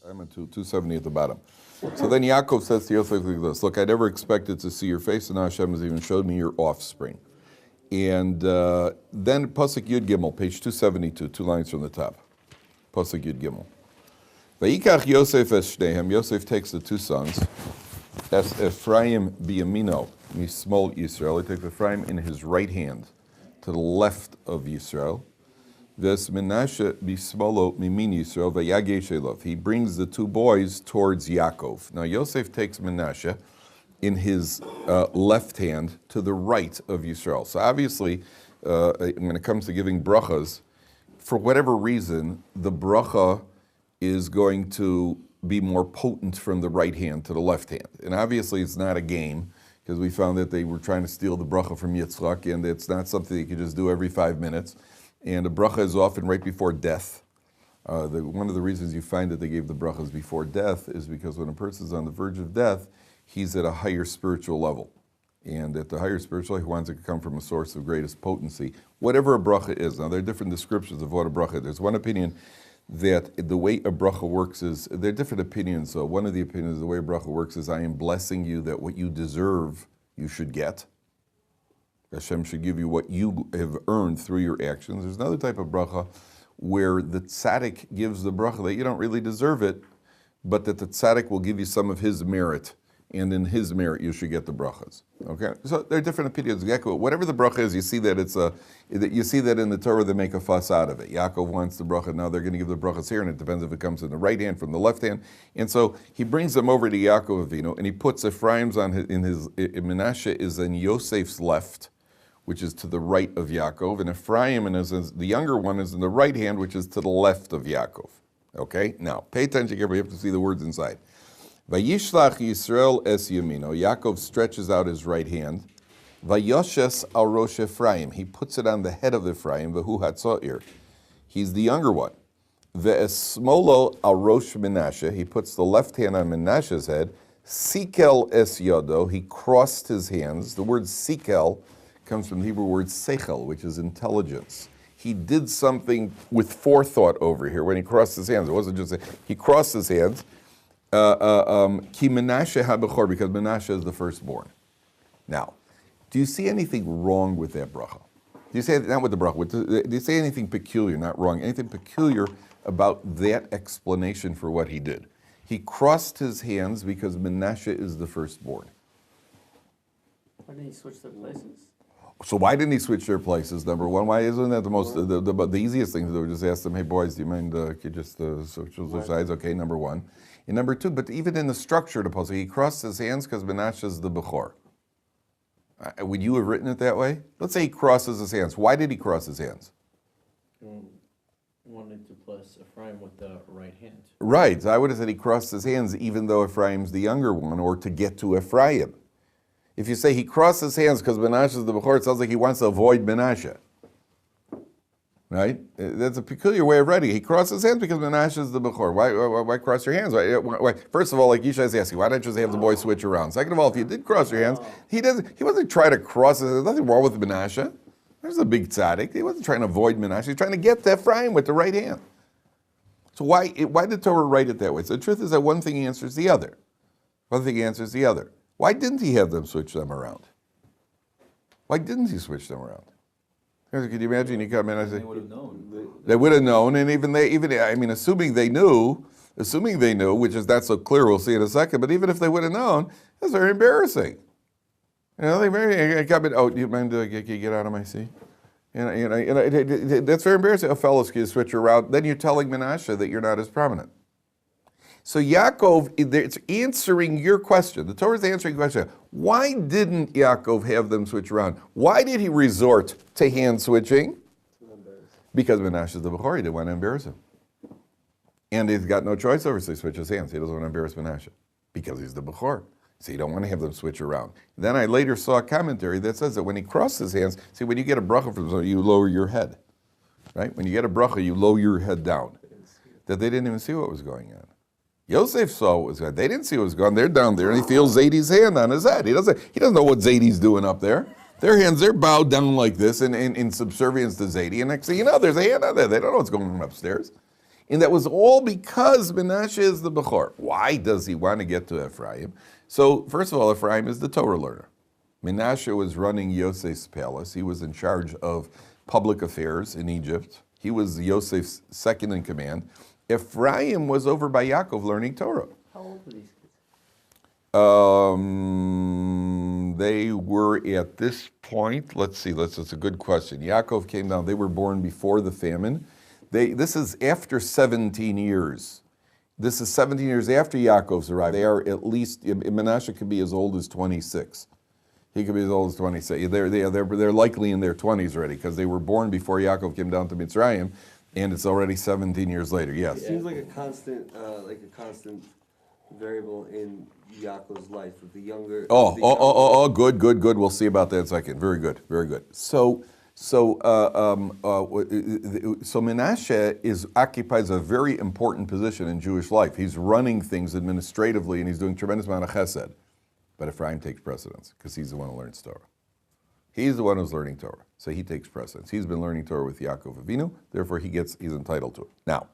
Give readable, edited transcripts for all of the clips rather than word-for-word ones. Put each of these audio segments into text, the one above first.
I'm at 270 at the bottom. So then Yaakov says to Yosef like this, look, I never expected to see your face, and now Hashem has even showed me your offspring. And then Pasuk Yud Gimel, page 272, 2 lines from the top. Pasuk Yud Gimel. Vayikach Yosef es shnehem, Yosef takes the two sons, as Ephraim biyamino, mismol Yisrael, he takes Ephraim in his right hand, to the left of Yisrael. Ves Menashe bismolo mimin Yisrael vayagesh elov. He brings the two boys towards Yaakov. Now Yosef takes Menashe in his left hand to the right of Yisrael. So obviously, when it comes to giving brachas, for whatever reason, the bracha is going to be more potent from the right hand to the left hand. And obviously it's not a game, because we found that they were trying to steal the bracha from Yitzchak, and it's not something you can just do every 5 minutes. And the bracha is often right before death. One of the reasons you find that they gave the brachas before death is because when a person is on the verge of death, he's at a higher spiritual level. And at the higher spiritual level, he wants it to come from a source of greatest potency, whatever a bracha is. Now, there are different descriptions of what a bracha is. There's one opinion that the way a bracha works is, there are different opinions. So one of the opinions, the way a bracha works is, I am blessing you that what you deserve, you should get. Hashem should give you what you have earned through your actions. There's another type of bracha where the tzaddik gives the bracha that you don't really deserve it, but that the tzaddik will give you some of his merit, and in his merit you should get the brachas. Okay, so there are different opinions. Whatever the bracha is, you see that you see that in the Torah they make a fuss out of it. Yaakov wants the bracha, now they're going to give the brachas here, and it depends if it comes in the right hand from the left hand. And so he brings them over to Yaakov Avinu, and he puts Ephraim's Menashe is in Yosef's left, which is to the right of Yaakov, and Ephraim, the younger one, is in the right hand, which is to the left of Yaakov. Okay, now pay attention carefully. You have to see the words inside. Vayishlach Yisrael es yamino. Yaakov stretches out his right hand. Vayoshes al rosh Ephraim. He puts it on the head of Ephraim. V'hu hatzoir. He's the younger one. Ve'esmolo al rosh Menashe. He puts the left hand on Menashe's head. Sikel es yodo. He crossed his hands. The word sikel comes from the Hebrew word seichel, which is intelligence. He did something with forethought over here when he crossed his hands. It wasn't just he crossed his hands. Ki Menashe ha-bechor, because Menashe is the firstborn. Now, do you see anything wrong with that bracha? Do you say, not with the bracha, do you say anything peculiar, not wrong, anything peculiar about that explanation for what he did? He crossed his hands because Menashe is the firstborn. Why didn't he switch their places? So why didn't he switch their places, number one? Why isn't that the most, the easiest thing to do? Just ask them, hey boys, do you mind, could you just switch those sides? Okay, number one. And number two, but even in the structure of the pasuk, he crossed his hands because Menashe is the Bechor. Would you have written it that way? Let's say he crosses his hands. Why did he cross his hands? Wanted to bless Ephraim with the right hand. Right, so I would have said he crossed his hands even though Ephraim's the younger one, or to get to Ephraim. If you say he crossed his hands because Menashe is the Bechor, it sounds like he wants to avoid Menashe. Right? That's a peculiar way of writing. He crossed his hands because Menashe is the Bechor. Why cross your hands? Why? First of all, like Yishai is asking, why don't you just have the boys switch around? Second of all, if you did cross your hands, he wasn't trying to cross it. There's nothing wrong with Menashe. There's a big tzaddik. He wasn't trying to avoid Menashe. He's trying to get to Ephraim with the right hand. So why did Torah write it that way? So the truth is that one thing answers the other. One thing answers the other. Why didn't he have them switch them around? Why didn't he switch them around? Could you imagine he come in and say, they would have known. They would have known, and assuming they knew, which is not so clear, we'll see in a second, but even if they would have known, that's very embarrassing. You know, do you mind, can you get out of my seat? That's very embarrassing. Oh, fellows, can you switch around? Then you're telling Menashe that you're not as prominent. So Yaakov, it's answering your question. The Torah is answering your question. Why didn't Yaakov have them switch around? Why did he resort to hand switching? Because Menashe is the Bechor. He didn't want to embarrass him. And he's got no choice over, so he switches hands. He doesn't want to embarrass Menashe because he's the Bechor. So you don't want to have them switch around. Then I later saw a commentary that says that when he crossed his hands, see, when you get a bracha from someone, you lower your head. Right? When you get a bracha, you lower your head down. That they didn't even see what was going on. Yosef saw what was going on. They didn't see what was going on. They're down there, and he feels Zadie's hand on his head. He doesn't know what Zadie's doing up there. Their hands, they're bowed down like this in subservience to Zadie, and next thing you know, there's a hand on there. They don't know what's going on upstairs. And that was all because Menashe is the Bechor. Why does he want to get to Ephraim? So, first of all, Ephraim is the Torah learner. Menashe was running Yosef's palace. He was in charge of public affairs in Egypt. He was Yosef's second in command. Ephraim was over by Yaakov learning Torah. How old were these kids? They were at this point, let's see, that's a good question. Yaakov came down, they were born before the famine. This is after 17 years. This is 17 years after Yaakov's arrived. They are at least, Menashe could be as old as 26. He could be as old as 26. They're likely in their 20s already because they were born before Yaakov came down to Mitzrayim, and it's already 17 years later. Yes. It seems like a constant variable in Yaakov's life with the younger. Good. We'll see about that in a second. Very good. So Menashe occupies a very important position in Jewish life. He's running things administratively, and he's doing a tremendous amount of chesed. But Ephraim takes precedence because he's the one who learns Torah. He's the one who's learning Torah, so he takes precedence. He's been learning Torah with Yaakov Avinu, therefore he's entitled to it. Now,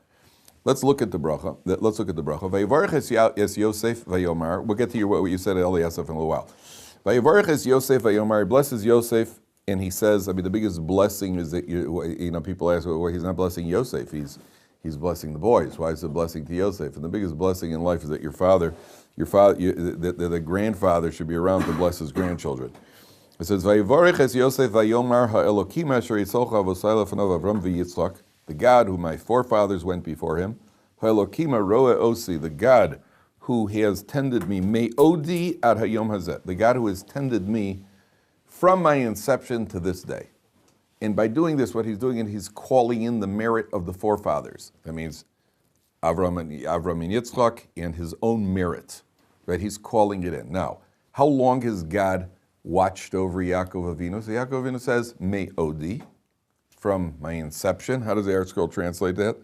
let's look at the bracha. Vayevarech es Yosef vayomar. We'll get to what you said, Eliasaph, in a little while. Vayevarech es Yosef vayomar. He blesses Yosef, and he says, the biggest blessing is that people ask, well, he's not blessing Yosef. He's blessing the boys. Why is it a blessing to Yosef? And the biggest blessing in life is that the grandfather should be around to bless his grandchildren. It says, Vayevarech es Yosef vayomar ha'elokim asher yitzolcha avosai lefanav Avram v'Yitzchak. The God who my forefathers went before him, Ha'elokima roe osi, the God who has tended me, me'odi ad hayom hazeh, the God who has tended me from my inception to this day. And by doing this, what he's doing, he's calling in the merit of the forefathers. That means Avram and Yitzchak and his own merit, right? He's calling it in. Now, how long has God watched over Yaakov Avinu? So Yaakov Avinu says, me'odi, from my inception. How does the Art Scroll translate that?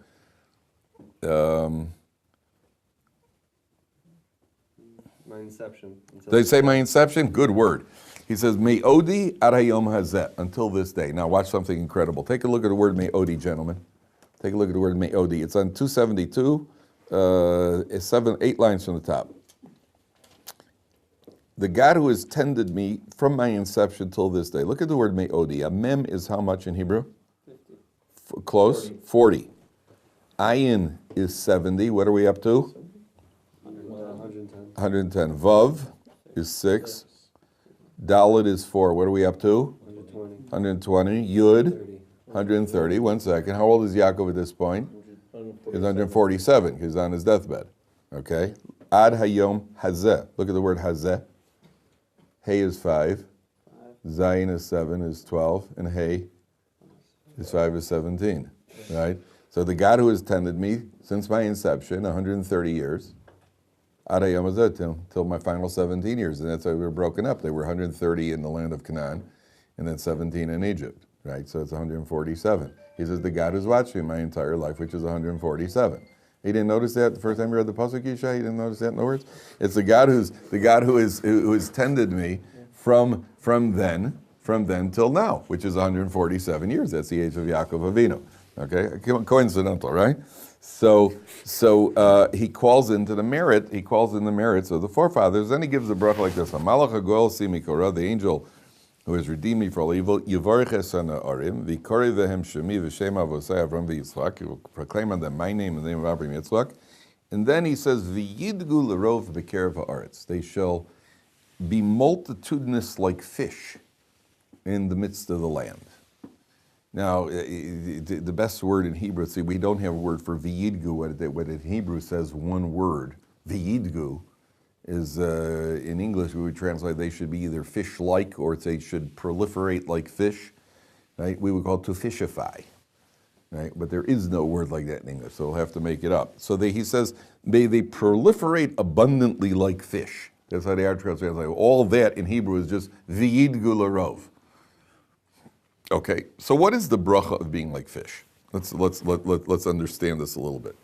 My inception. They say my inception? Good word. He says, Me'odi ad hayom hazeh, until this day. Now watch something incredible. Take a look at the word Me'odi, gentlemen. Take a look at the word Me'odi. It's on 272, 8 lines from the top. The God who has tended me from my inception till this day. Look at the word Me'odi. A mem is how much in Hebrew? 50. Close? 40. Ayin is 70. What are we up to? 110. 110. Vav is 6. Dalet is 4. What are we up to? 120. Yud, 130. 1 second. How old is Yaakov at this point? He's 147 because he's on his deathbed. Okay? Ad hayom hazeh. Look at the word hazeh. Hey is 5. Zayin is 7, is 12. And hey is 5 is 17. Right? So the God who has tended me since my inception, 130 years, ad hayom hazeh, till my final 17 years. And that's why we were broken up. They were 130 in the land of Canaan and then 17 in Egypt. Right? So it's 147. He says, the God who's watched me my entire life, which is 147. He didn't notice that the first time you read the pasuk, Yishai? He didn't notice that in the words? It's the God who has tended me from then till now, which is 147 years. That's the age of Yaakov Avinu. Okay? Coincidental, right? So he calls into the merit, he calls in the merits of the forefathers. Then he gives the bracha like this: Hamalach hagoel simi korah, the angel who has redeemed me from all evil, Yivarech es ha'na'arim, v'korei vehem shemi v'shem avosai Avram v'Yitzchak. He will proclaim on them my name and the name of Avram Yitzchak. And then he says, v'yidgu l'rov b'kerev ha'aretz. They shall be multitudinous like fish in the midst of the land. Now, the best word in Hebrew, see, we don't have a word for v'yidgu. What in Hebrew says one word, v'yidgu, is in English we would translate they should be either fish-like or they should proliferate like fish. Right? We would call it to fishify. Right? But there is no word like that in English, so we'll have to make it up. So he says they proliferate abundantly like fish. That's how the Art Scroll translates. All that in Hebrew is just v'yidgu l'rov. Okay, so what is the bracha of being like fish? Let's understand this a little bit.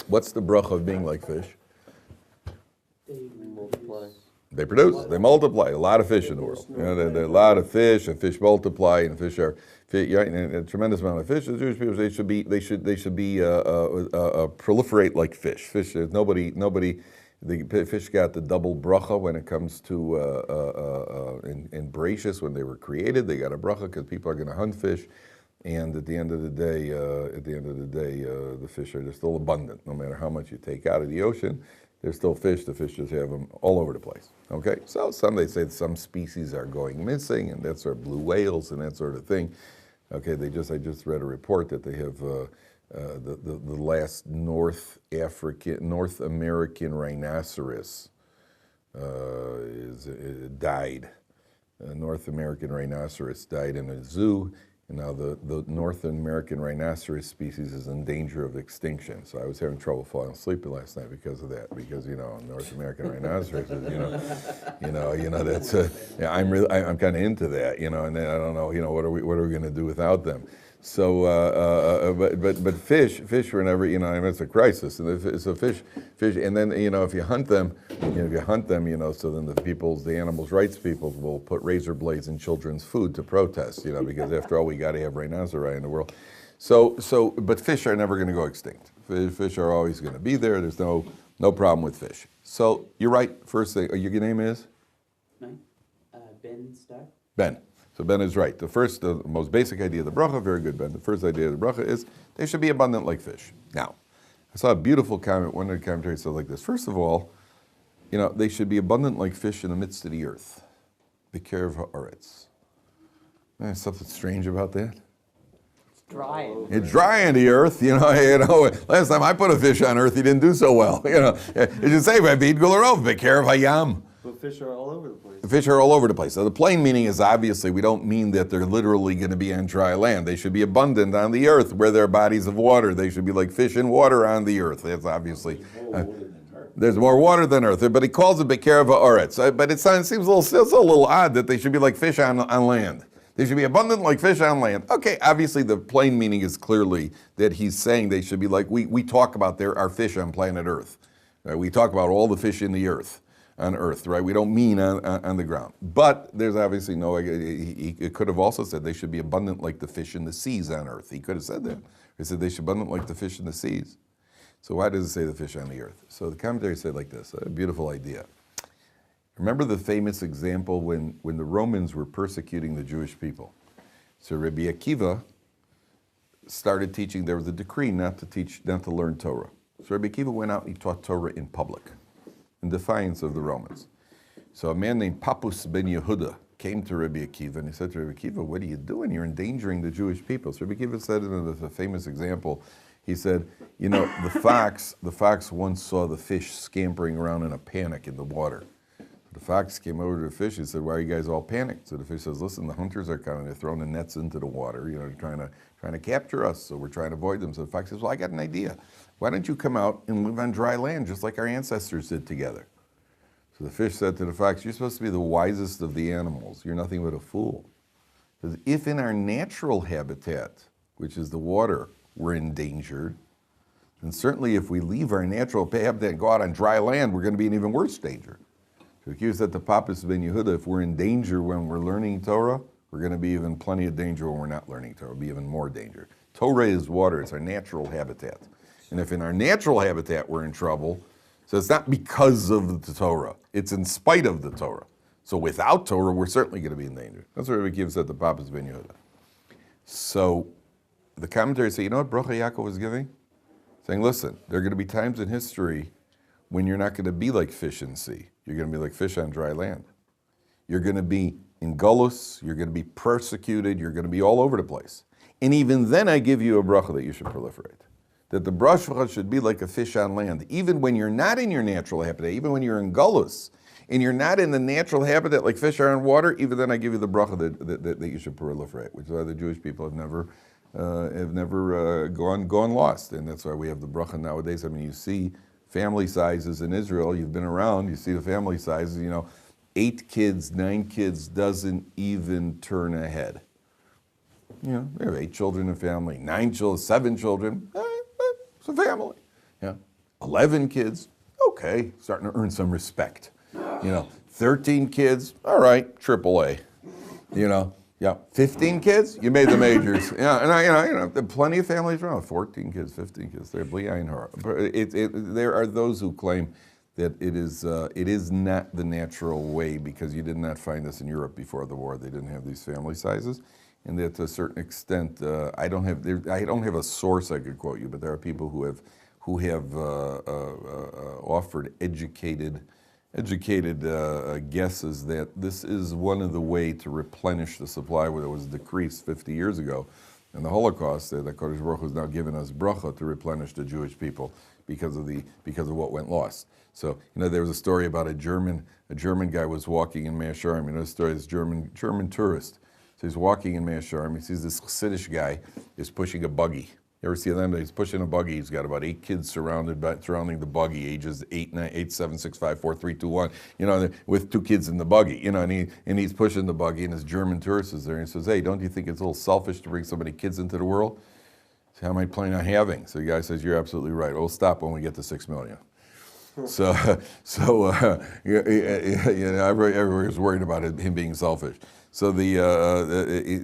What's the bracha of being like fish? Multiply. They produce, they multiply. A lot of fish in the world. You know, there are a lot of fish, and fish multiply, and fish are, yeah, and a tremendous amount of fish. The Jewish people, they should be proliferate like fish. Fish, there's nobody. The fish got the double bracha when it comes to in Bereshis when they were created. They got a bracha because people are going to hunt fish, and at the end of the day, the fish are still abundant. No matter how much you take out of the ocean, there's still fish. The fish just have them all over the place. Okay, so they say some species are going missing, and that's sort of blue whales and that sort of thing. Okay, I just read a report that they have the last North American rhinoceros died. A North American rhinoceros died in a zoo. And now the North American rhinoceros species is in danger of extinction. So I was having trouble falling asleep last night because of that. Because North American rhinoceros, that's I'm kind of into that, and then I don't know, what are we going to do without them? So, but fish were never, it's a crisis. And so fish, and then if you hunt them, so then the animals' rights people will put razor blades in children's food to protest, because after all, we got to have rhinoceri in the world. But fish are never going to go extinct. Fish are always going to be there. There's no problem with fish. So you're right. First thing, your name is? Mine? Ben Starr. Ben. So Ben is right. The most basic idea of the bracha, very good, Ben. The first idea of the bracha is they should be abundant like fish. Now, I saw a beautiful comment. One of the commentaries said like this. First of all, they should be abundant like fish in the midst of the earth. B'kerev ha'aretz. There's something strange about that. It's dry. It's dry in the earth, Last time I put a fish on earth, he didn't do so well. It should say, b'kerev hayam. But fish are all over the place. The fish are all over the place. So the plain meaning is obviously we don't mean that they're literally going to be on dry land. They should be abundant on the earth where there are bodies of water. They should be like fish in water on the earth. That's obviously... there's more water than earth. But he calls it b'kerev ha'aretz. But it seems a little odd that they should be like fish on land. They should be abundant like fish on land. Okay, obviously the plain meaning is clearly that he's saying they should be like, we talk about there are fish on planet Earth. Right? We talk about all the fish in the earth. On earth, right? We don't mean on the ground. But there's obviously he could have also said they should be abundant like the fish in the seas on earth. He could have said that. He said they should be abundant like the fish in the seas. So why does it say the fish on the earth? So the commentary said like this, a beautiful idea. Remember the famous example when the Romans were persecuting the Jewish people. So Rabbi Akiva started teaching, there was a decree not to learn Torah. So Rabbi Akiva went out and he taught Torah in public, in defiance of the Romans. So a man named Papus ben Yehuda came to Rabbi Akiva and he said to Rabbi Akiva, what are you doing? You're endangering the Jewish people. So Rabbi Akiva said in a famous example, he said, the fox once saw the fish scampering around in a panic in the water. The fox came over to the fish and said, why are you guys all panicked? So the fish says, listen, the hunters are coming. They're throwing the nets into the water, trying to capture us. So we're trying to avoid them. So the fox says, well, I got an idea. Why don't you come out and live on dry land just like our ancestors did together? So the fish said to the fox, you're supposed to be the wisest of the animals. You're nothing but a fool. Because if in our natural habitat, which is the water, we're endangered, then certainly if we leave our natural habitat and go out on dry land, we're going to be in even worse danger. So he said to Papus ben Yehuda, if we're in danger when we're learning Torah, we're going to be even plenty of danger when we're not learning Torah. It'll be even more danger. Torah is water. It's our natural habitat. And if in our natural habitat we're in trouble, so it's not because of the Torah. It's in spite of the Torah. So without Torah, we're certainly going to be in danger. That's what Rabbi Akiva said to Papus ben Yehuda. So the commentators say, you know what bracha Yaakov was giving? Saying, listen, there are going to be times in history when you're not going to be like fish in sea. You're going to be like fish on dry land. You're going to be in gullus. You're going to be persecuted. You're going to be all over the place. And even then I give you a bracha that you should proliferate. That the bracha should be like a fish on land. Even when you're not in your natural habitat, even when you're in gullus, and you're not in the natural habitat like fish are in water, even then I give you the bracha that you should proliferate, which is why the Jewish people have never gone lost. And that's why we have the bracha nowadays. I mean, you see family sizes in Israel, you've been around, you see the family sizes, 8 kids, 9 kids doesn't even turn a head. We have 8 children in a family, 9 children, 7 children, it's a family. 11 kids, okay, starting to earn some respect. 13 kids, all right, AAA. You know, yeah, 15 kids, you made the majors. Yeah, and there are plenty of families around, 14 kids, 15 kids. They're bleeding her. There are those who claim that it is not the natural way because you did not find this in Europe before the war. They didn't have these family sizes, and that to a certain extent, I don't have a source I could quote you, but there are people who have offered educated guesses that this is one of the way to replenish the supply where it was decreased 50 years ago. In the Holocaust, that Kodesh Baruch Hu has now given us bracha to replenish the Jewish people because of what went lost. So there was a story about a German guy was walking in Mea Shearim. You know the story, this German tourist. So he's walking in Mea Shearim. He sees this Chassidish guy is pushing a buggy. You ever see them? He's pushing a buggy. He's got about 8 kids surrounding the buggy, ages 8, 9, 8, 7, 6, 5, 4, 3, 2, 1. With 2 kids in the buggy. And he's pushing the buggy, and this German tourist is there, and he says, "Hey, don't you think it's a little selfish to bring so many kids into the world? So how am I planning on having?" So the guy says, "You're absolutely right. We'll stop when we get to 6 million." So everybody's worried about him being selfish. So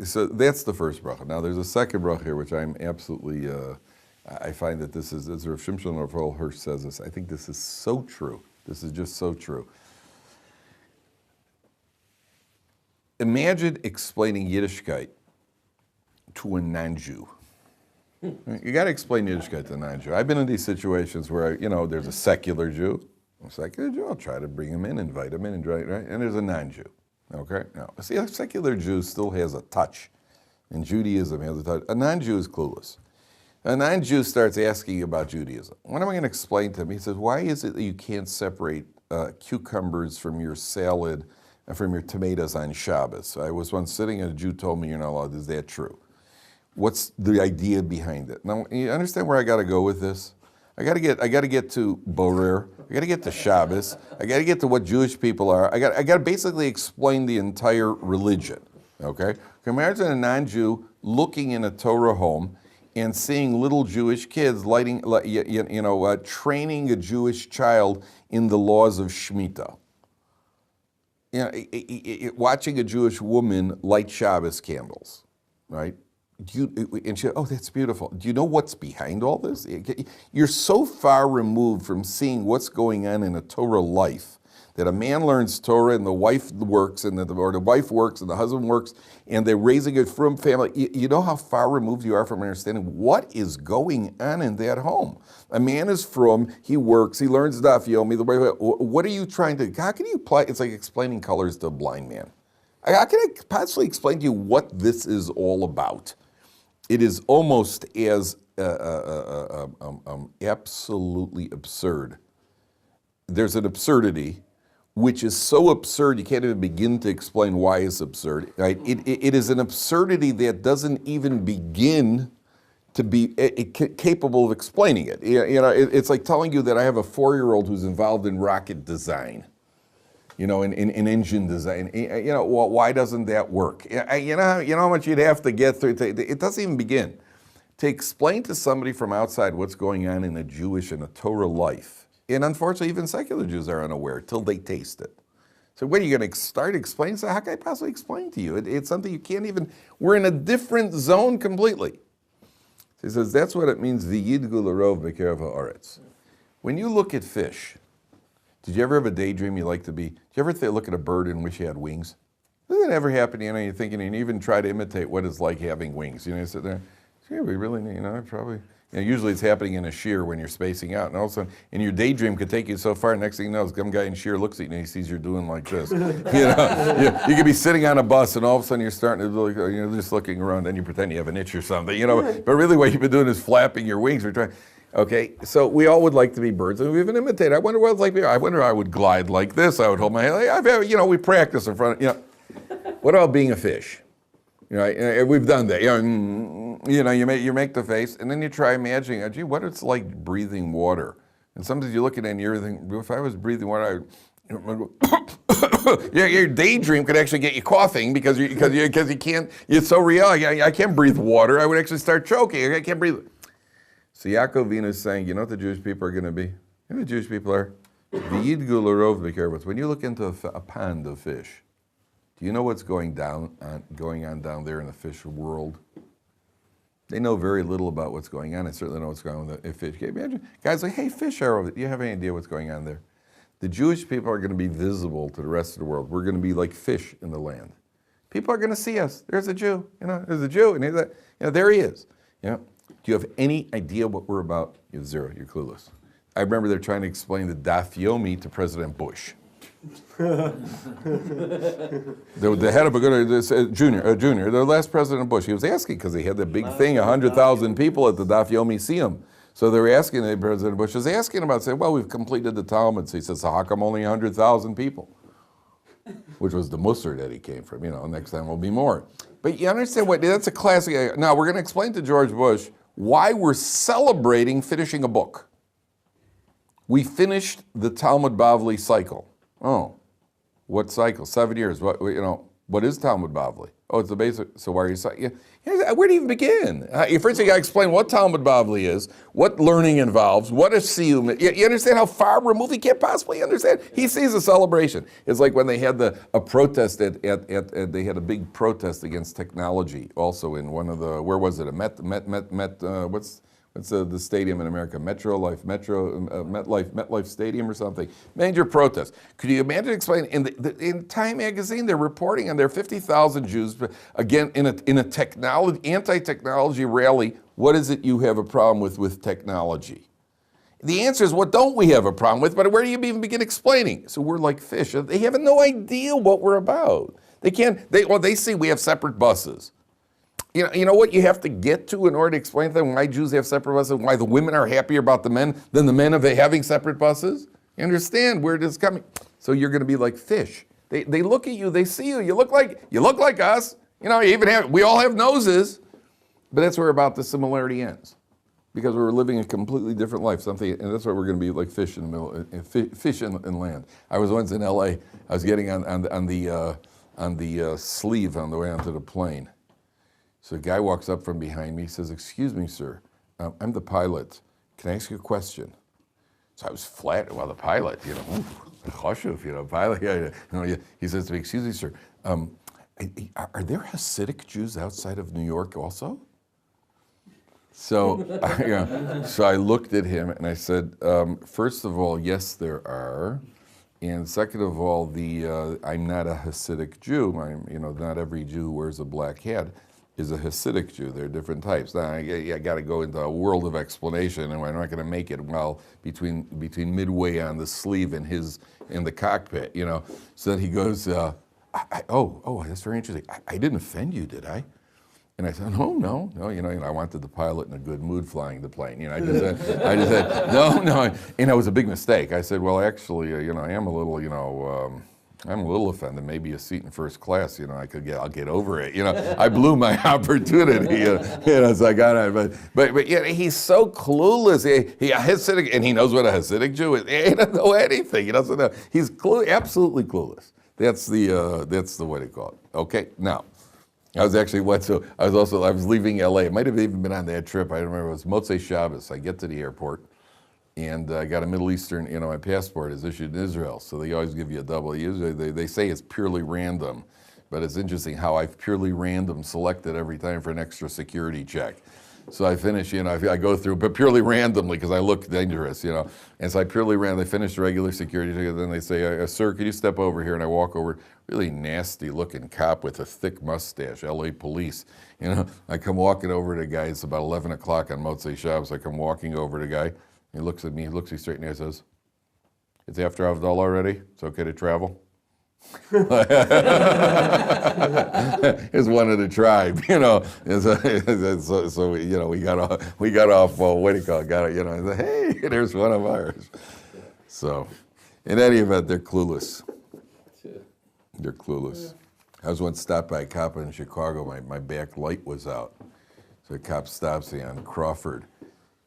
so that's the first bracha. Now there's a second bracha here, which I'm absolutely. I find that this is, as Rav Shimshon Rav Hirsch says this. I think this is so true. This is just so true. Imagine explaining Yiddishkeit to a non-Jew. You got to explain Yiddishkeit to a non-Jew. I've been in these situations where there's a secular Jew. A secular Jew, I'll try to bring him in, invite him in, and right, and there's a non-Jew. Okay, now see, a secular Jew still has a touch, and Judaism has a touch. A non-Jew is clueless. A non-Jew starts asking about Judaism. What am I going to explain to him? He says, "Why is it that you can't separate cucumbers from your salad and from your tomatoes on Shabbos?" I was once sitting, and a Jew told me, "You're not allowed." Is that true? What's the idea behind it? Now, you understand where I got to go with this? I got to get to Borer. I got to get to Shabbos. I got to get to what Jewish people are. I got to basically explain the entire religion. Okay? Imagine a non-Jew looking in a Torah home and seeing little Jewish kids training a Jewish child in the laws of Shemitah. Watching a Jewish woman light Shabbos candles, right? And she, "Oh, that's beautiful." Do you know what's behind all this? You're so far removed from seeing what's going on in a Torah life that a man learns Torah and the wife works, or the wife works and the husband works, and they're raising a frum family. You know how far removed you are from understanding what is going on in that home. A man is frum, he works, he learns Daf Yomi. What are you trying to? How can you apply? It's like explaining colors to a blind man. How can I possibly explain to you what this is all about? It is almost as absolutely absurd. There's an absurdity which is so absurd you can't even begin to explain why it's absurd. Right? It is an absurdity that doesn't even begin to be capable of explaining it. It's like telling you that I have a 4-year-old who's involved in rocket design. In engine design. Well, why doesn't that work? You know how much you'd have to get through. It doesn't even begin. To explain to somebody from outside what's going on in a Jewish and a Torah life, and unfortunately even secular Jews are unaware till they taste it. So when are you going to start explaining? So how can I possibly explain to you? It's something you can't even, we're in a different zone completely. So he says, that's what it means, v'yidgu l'rov b'kerev ha'aretz. When you look at fish, did you ever have a daydream you like to be? Did you ever look at a bird and wish you had wings? Doesn't that ever happen? You're thinking, and you even try to imitate what it's like having wings. You sit there, yeah, we really need, probably. Usually it's happening in a shear when you're spacing out, and all of a sudden, and your daydream could take you so far. Next thing you know, some guy in shear looks at you and he sees you're doing like this. You could be sitting on a bus, and all of a sudden you're starting to look, just looking around, and you pretend you have an itch or something. But really, what you've been doing is flapping your wings or trying. Okay, so we all would like to be birds, and we even imitate. I wonder what it's like. I wonder I would glide like this. I would hold my head. We practice in front of. What about being a fish? We've done that. You make the face, and then you try imagining, gee, what it's like breathing water. And sometimes you look at it and you're thinking, if I was breathing water, your daydream could actually get you coughing because you can't. It's so real. I can't breathe water. I would actually start choking. I can't breathe. So Yaakov Avinu is saying, you know what the Jewish people are going to be? You know what the Jewish people are? V'yidgu l'rov b'kervos. When you look into a pond of fish, do you know what's going on down there in the fish world? They know very little about what's going on. I certainly know what's going on with the fish. Can you imagine? Guys like, hey, fish are over there. Do you have any idea what's going on there? The Jewish people are going to be visible to the rest of the world. We're going to be like fish in the land. People are going to see us. There's a Jew. There's a Jew, and he's there he is. Do you have any idea what we're about? You have zero. You're clueless. I remember they're trying to explain the Daf Yomi to President Bush. The head of junior, the last President Bush, he was asking because he had that big thing, 100,000 people at the Daf Yomi Siyum. So they were asking, President Bush was asking about, saying, well, we've completed the Talmud. So he says, so how come only 100,000 people? Which was the Musar that he came from. Next time will be more. But you understand that's a classic. Now we're going to explain to George Bush why we're celebrating finishing a book. We finished the Talmud Bavli cycle. Oh, what cycle? 7 years. What is Talmud Bavli? Oh, it's the basic. So why are you? Where do you even begin? First, you got to explain what Talmud Bavli is, what learning involves, what a siyum. You understand how far removed he can't possibly understand? He sees a celebration. It's like when they had a protest they had a big protest against technology. Also in one of the, where was it? What's the stadium in America? MetLife Stadium or something. Major protest. Could you imagine explaining in Time magazine? They're reporting on their 50,000 Jews again in a anti-technology rally. What is it you have a problem with technology? The answer is, what don't we have a problem with? But where do you even begin explaining? So we're like fish. They have no idea what we're about. They can't. They see we have separate buses. You know what you have to get to in order to explain to them why Jews have separate buses, why the women are happier about the men than the men of having separate buses? You understand where this is coming? So you're going to be like fish. They look at you, they see you. You look like us. We all have noses, but that's where about the similarity ends, because we're living a completely different life. And that's why we're going to be like fish in the middle, fish in land. I was once in L.A. I was getting on the sleeve on the way onto the plane. So a guy walks up from behind me, he says, excuse me, sir, I'm the pilot. Can I ask you a question? So I was flat, well, the pilot, pilot, he says to me, excuse me, sir, are there Hasidic Jews outside of New York also? So, so I looked at him and I said, first of all, yes, there are. And second of all, I'm not a Hasidic Jew. Not every Jew who wears a black hat is a Hasidic Jew. There are different types. Now, I got to go into a world of explanation, and we're not going to make it between midway on the sleeve and the cockpit, So then he goes, oh, that's very interesting. I didn't offend you, did I? And I said, no, I wanted the pilot in a good mood flying the plane. I just said, no, and it was a big mistake. I said, well, actually, I am a little, I'm a little offended. Maybe a seat in first class, I'll get over it. I blew my opportunity. So I got it. But he's so clueless. He Hasidic, and he knows what a Hasidic Jew is. He doesn't know anything. He doesn't know. He's absolutely clueless. That's the way to call it. Okay, now. I was leaving LA. It might have even been on that trip. I don't remember. It was Motzei Shabbos. I get to the airport, and I got a Middle Eastern, my passport is issued in Israel, so they always give you a double. Usually they say it's purely random, but it's interesting how I've purely random selected every time for an extra security check. So I finish, I go through, but purely randomly because I look dangerous, And so I purely ran. They finish the regular security check, and then they say, "Sir, could you step over here?" And I walk over. Really nasty-looking cop with a thick mustache, L.A. police. I come walking over to the guy. It's about 11 o'clock on Motzei Shabbos. I come walking over to the guy. He looks at me. He looks me straight in the eye and says, "It's after Avdallah already. It's okay to travel." It's one of the tribe, So we got off. Well, what do you call it? I said, "Hey, there's one of ours." So, in any event, they're clueless. They're clueless. I was once stopped by a cop in Chicago. My back light was out. So a cop stops me on Crawford.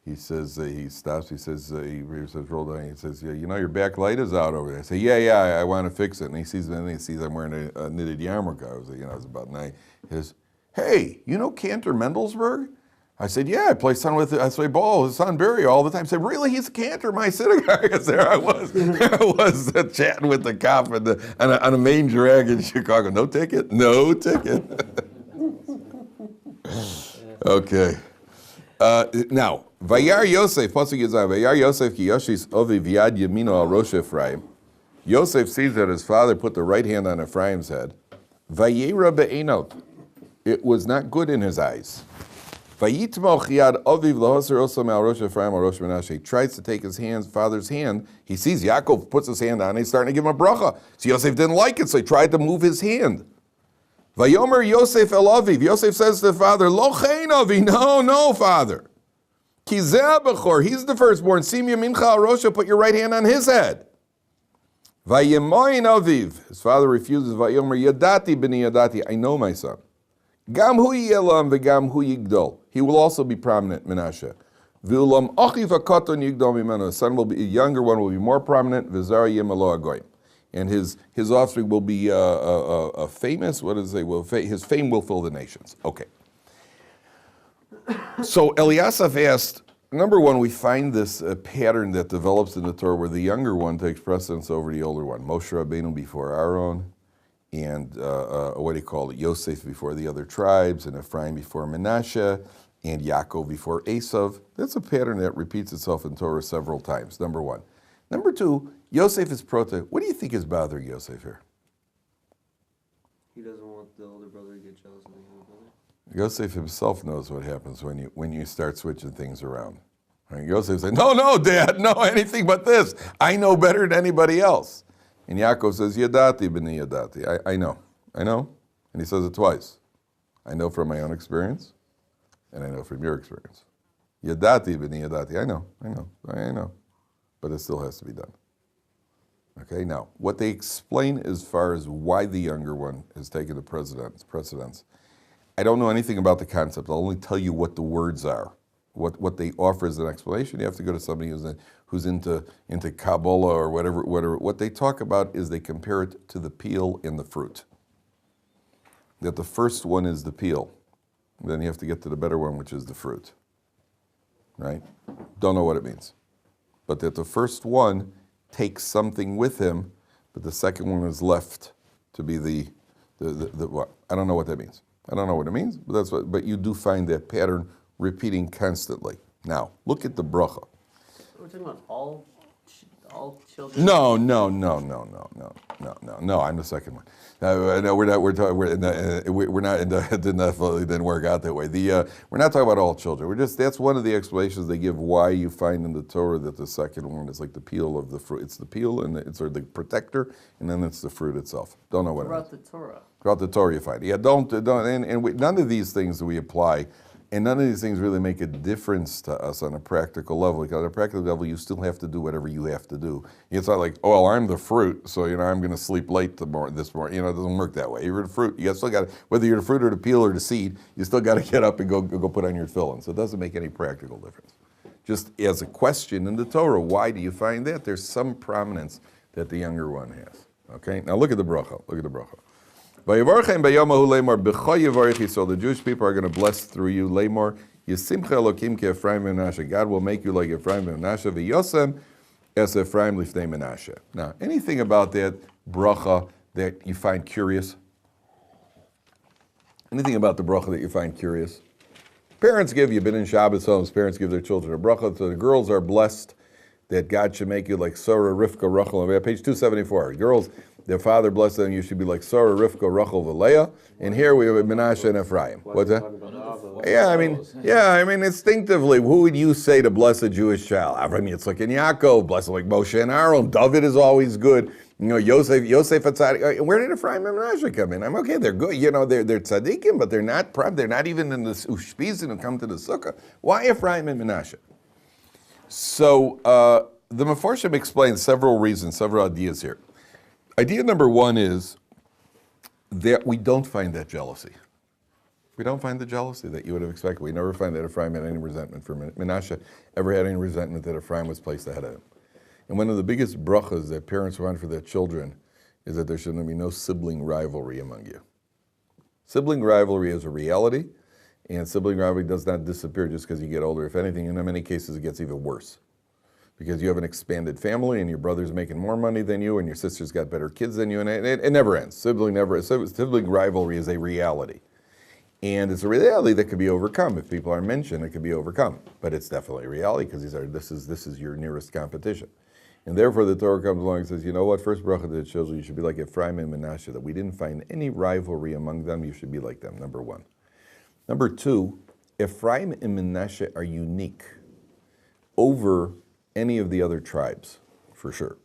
He says, he stops, he says, roll down, he says, your back light is out over there. I say, yeah, I want to fix it. And he sees I'm wearing a knitted yarmulke. I was about 9. He says, hey, Cantor Mendelsberg? I said, yeah, I play ball with son Barry all the time. I said, really? He's a cantor in my synagogue. There I was. Chatting with the cop on a main drag in Chicago. No ticket? No ticket. Okay. Now, Vayar Yosef, Pasuk Yizah, Vayar Yosef ki Yoshis ovi v'yad yamino al rosh Ephraim. Yosef sees that his father put the right hand on Ephraim's head. Vayera be'enot. It was not good in his eyes. Vayitmach yad aviv lahaser osam al rosh Ephraim al rosh Menashe. He tries to take his father's hand. He sees Yaakov puts his hand on it. He's starting to give him a bracha. So Yosef didn't like it, so he tried to move his hand. Vayomer Yosef el aviv. Yosef says to the father, Lo chein avi. No, father. Ki zeh bechor. He's the firstborn. Sim yamincha al rosha. Put your right hand on his head. Vayemoin aviv. His father refuses. Vayomer yadati b'ni yadati. I know my son. Gam hu yelam v'gam hu yigdol. He will also be prominent, Menashe. V'ulam achiv hakaton yigdol mimeno. The son will be, a younger one will be more prominent. V'zar yemelo agoyim. And his offspring will be famous. What does it say? His fame will fill the nations. Okay. So Eliasaph asked, number one, we find this pattern that develops in the Torah where the younger one takes precedence over the older one. Moshe Rabbeinu before Aaron, and what do you call it? Yosef before the other tribes, and Ephraim before Menashe, and Yaakov before Esav. That's a pattern that repeats itself in Torah several times, number one. Number two, Yosef is proto. What do you think is bothering Yosef here? He doesn't want the older brother to get jealous of the younger brother. Yosef himself knows what happens when you start switching things around. Right? Yosef says, no, Dad, no, anything but this. I know better than anybody else. And Yaakov says, Yadati b'ni yadati. I know. And he says it twice. I know from my own experience, and I know from your experience. Yadati b'ni yadati. I know. But it still has to be done. Okay, now, what they explain as far as why the younger one has taken the precedence, I don't know anything about the concept. I'll only tell you what the words are. What they offer as an explanation, you have to go to somebody who's into Kabbalah or whatever. What they talk about is they compare it to the peel and the fruit. That the first one is the peel. Then you have to get to the better one, which is the fruit. Right? Don't know what it means. But that the first one takes something with him, but the second one is left to be the what? I don't know what that means. I don't know what it means, but you do find that pattern repeating constantly. Now, look at the bracha. We're talking about all children? No, I'm the second one. No, we're not. It didn't work out that way. We're not talking about all children. That's one of the explanations they give why you find in the Torah that the second one is like the peel of the fruit. It's the peel and it's the protector, and then it's the fruit itself. Don't know what it means. Throughout the Torah. Throughout the Torah you find. Yeah, none of these things that we apply. And none of these things really make a difference to us on a practical level. Because on a practical level, you still have to do whatever you have to do. It's not like, oh, well, I'm the fruit, so I'm going to sleep late this morning. It doesn't work that way. You're the fruit. You still got whether you're the fruit or the peel or the seed, you still got to get up and go put on your tefillin. So it doesn't make any practical difference. Just as a question in the Torah, why do you find that? There's some prominence that the younger one has. Okay. Now look at the bracha. So the Jewish people are going to bless through you. Lemor, Yisimcha Elokim ki Ephraim v'Menashe. God will make you like Ephraim v'Menashe v'Yosem es Ephraim lifnei Menashe. Now, anything about that bracha that you find curious? Anything about the bracha that you find curious? Parents give, you've been in Shabbos homes, parents give their children a bracha. So the girls are blessed that God should make you like Sarah, Rivka, Rachel. Page 274. Girls, their father blessed them, you should be like Sarah, Rivka, Rachel, Leah. And here we have Menashe and Ephraim. What's that? Yeah, instinctively, who would you say to bless a Jewish child? Avraham, Yitzchak, and Yaakov, bless them like Moshe and Aaron. David is always good. Yosef Tzaddik. Where did Ephraim and Menashe come in? I'm okay, they're good. They're tzaddikim, but they're not even in the ushpizin who come to the sukkah. Why Ephraim and Menashe? So the Mefarshim explains several reasons, several ideas here. Idea number one is that we don't find that jealousy. We don't find the jealousy that you would have expected. We never find that Ephraim had any resentment for Menashe, ever had any resentment that Ephraim was placed ahead of him. And one of the biggest brachas that parents want for their children is that there should be no sibling rivalry among you. Sibling rivalry is a reality, And sibling rivalry does not disappear just because you get older. If anything, in many cases, it gets even worse. Because you have an expanded family and your brother's making more money than you and your sister's got better kids than you, and it never ends. Sibling rivalry is a reality. And it's a reality that can be overcome. If people are mentioned, it can be overcome. But it's definitely a reality because this is your nearest competition. And therefore the Torah comes along and says, you know what, first bracha to the children, you should be like Ephraim and Manasseh, that we didn't find any rivalry among them, you should be like them, number one. Number two, Ephraim and Manasseh are unique over any of the other tribes, for sure.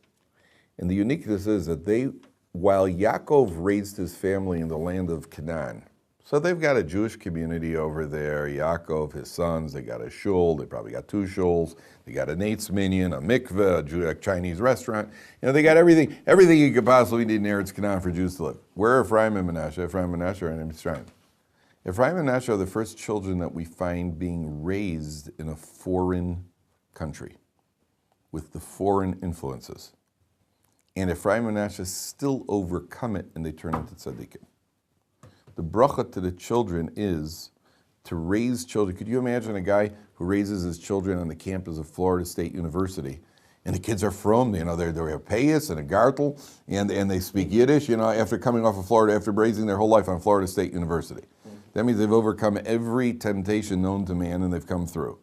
And the uniqueness is that while Yaakov raised his family in the land of Canaan, so they've got a Jewish community over there, Yaakov, his sons, they got a shul, they probably got 2 shuls, they got a Nate's Minyan, a mikveh, a Chinese restaurant. You know, they got everything you could possibly need in Eretz Canaan for Jews to live. Where are Ephraim and Manasseh? Ephraim and Manasseh are in Mitzrayim. Ephraim and Manasseh are the first children that we find being raised in a foreign country with the foreign influences. And Ephraim and Manasseh still overcome it and they turn into tzaddikim. The bracha to the children is to raise children. Could you imagine a guy who raises his children on the campus of Florida State University, and the kids are from, you know, they have payas and a gartel, and they speak Yiddish, you know, after coming off of Florida, after raising their whole life on Florida State University. That means they've overcome every temptation known to man, and they've come through.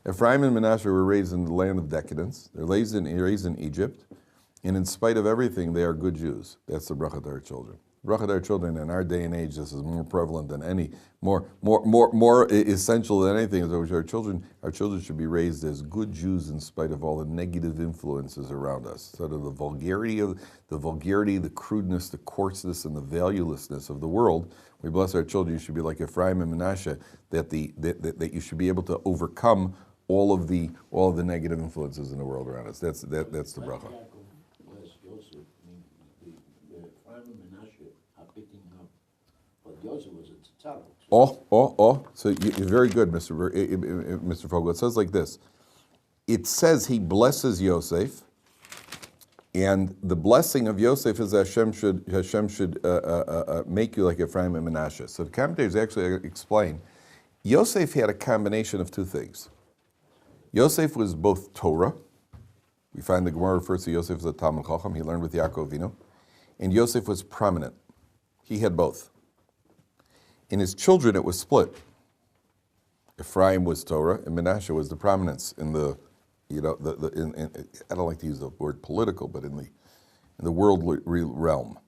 Ephraim and Manasseh were raised in the land of decadence. They're raised in Egypt, and in spite of everything, they are good Jews. That's the bracha to our children. Bracha to our children in our day and age, this is more prevalent than any, more essential than anything. Our children should be raised as good Jews in spite of all the negative influences around us. Sort of the vulgarity, the crudeness, the coarseness, and the valuelessness of the world. We bless our children. You should be like Ephraim and Manasseh, that you should be able to overcome all of the negative influences in the world around us. That's the bracha. So you're very good, Mr. Fogel. It says like this. It says he blesses Yosef, and the blessing of Yosef is Hashem should make you like Ephraim and Manasseh. So the commentators actually explain, Yosef had a combination of 2 things. Yosef was both Torah. We find the Gemara refers to Yosef as a Talmud Chacham. He learned with Yaakov Avinu. And Yosef was prominent. He had both. In his children, it was split. Ephraim was Torah, and Manasseh was the prominence in the, I don't like to use the word political, but in the worldly realm.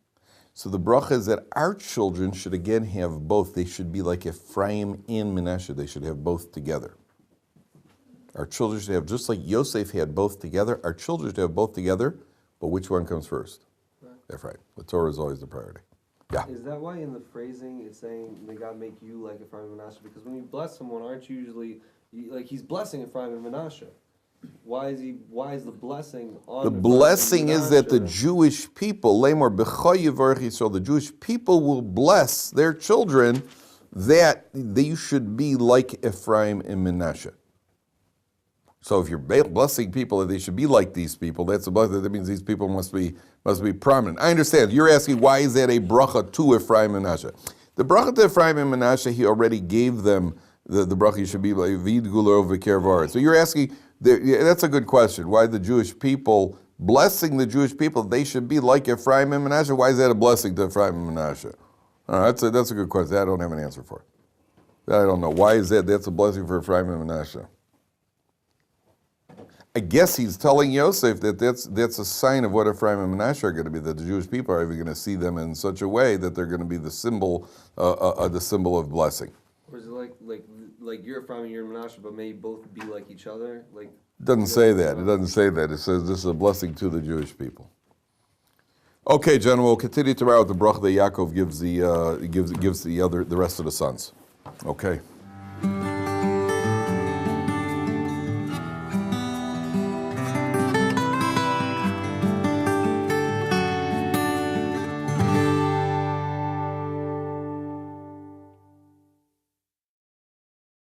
So the bracha is that our children should again have both. They should be like Ephraim and Manasseh. They should have both together. Our children should have, just like Yosef had both together, our children should have both together, but which one comes first? Ephraim. The Torah is always the priority. Yeah. Is that why in the phrasing it's saying, may God make you like Ephraim and Manasseh? Because when you bless someone, aren't you usually, like he's blessing Ephraim and Manasseh? Why is the blessing on the Ephraim blessing and is that the Manasseh? Jewish people, Lemor B'cho Yivarech Yisrael, the Jewish people will bless their children that they should be like Ephraim and Manasseh. So if you're blessing people that they should be like these people, that's a blessing. That means these people must be prominent. I understand. You're asking why is that a bracha to Ephraim and Manasseh? The bracha to Ephraim and Manasseh, he already gave them the bracha. You should be like Vid Gulo V'Kervar. So you're asking. That's a good question. Why the Jewish people blessing the Jewish people? They should be like Ephraim and Manasseh. Why is that a blessing to Ephraim and Manasseh? That's a good question. I don't have an answer for it. I don't know. Why is that? That's a blessing for Ephraim and Manasseh. I guess he's telling Yosef that that's a sign of what Ephraim and Manasseh are going to be, that the Jewish people are even going to see them in such a way that they're going to be the symbol of blessing. Or is it like you're Ephraim and you're Manasseh, but may both be like each other? Like It doesn't say that. It doesn't say that. It says this is a blessing to the Jewish people. Okay, gentlemen, we'll continue tomorrow with the bracha that Yaakov gives the rest of the sons. Okay.